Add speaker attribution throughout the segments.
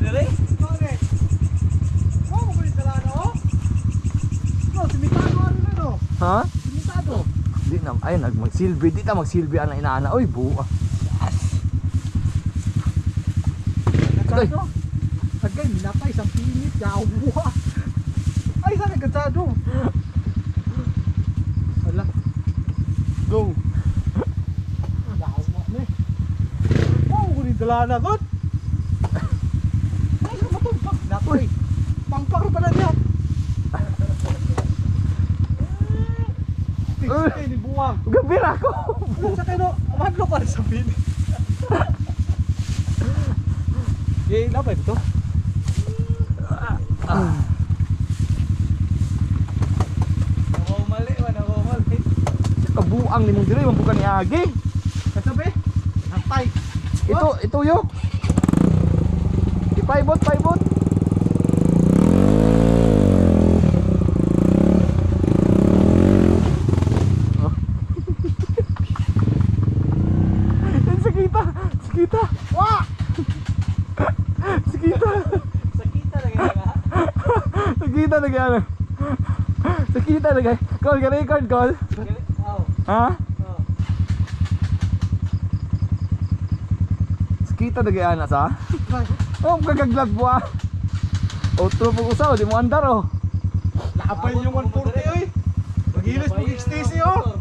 Speaker 1: dire.
Speaker 2: Bakit? Oh, magulit ka lang, no? No, simitado ano na, no?
Speaker 3: Ha?
Speaker 2: Simitado.
Speaker 3: Di na, ay magsilbi, di ta magsilbi ang inaana. Oy, buwa.
Speaker 2: Nagkado? Agay, minapay, isang pinit, yaw buha. Ay, saan nagkado? Hala. Go. Yaw buha na eh. Oh, magulit ka lang, no? Ay, matupag. Nakoy. Pangpar pala niya. Tingnan ni buwang.
Speaker 3: Gabira ko.
Speaker 2: Sa kayo, madlo ka sa pinit. Eh, lapay ito.
Speaker 1: Ako mali, ako mali.
Speaker 3: Kabuang ni mong dire, mambukan ni Agi.
Speaker 2: Kasabi? Hantay.
Speaker 3: Ito yok. Ipaibot, paibot. Sakita, sakita.
Speaker 2: Wah!
Speaker 3: Sakita.
Speaker 1: Sakita lagi nga.
Speaker 3: Sakita lagi ano. Sakita lagi. Call ka record call.
Speaker 1: Oh.
Speaker 3: Ha?
Speaker 1: Oh.
Speaker 3: Sakita lagi ana sa. Oh, kagaglag po ah. Outro po usaw, di mo andar oh.
Speaker 2: Lapay yung 140 oy. Magilis mo XTC oh.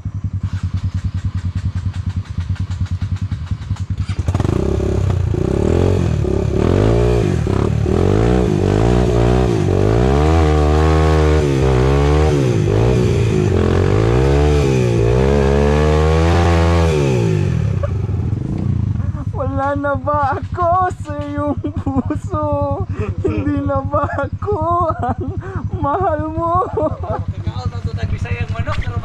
Speaker 3: Wala na ba ako sa iyong puso? Hindi na ba ako ang mahal mo?
Speaker 1: Kakaon na to tag Bisayang manok pero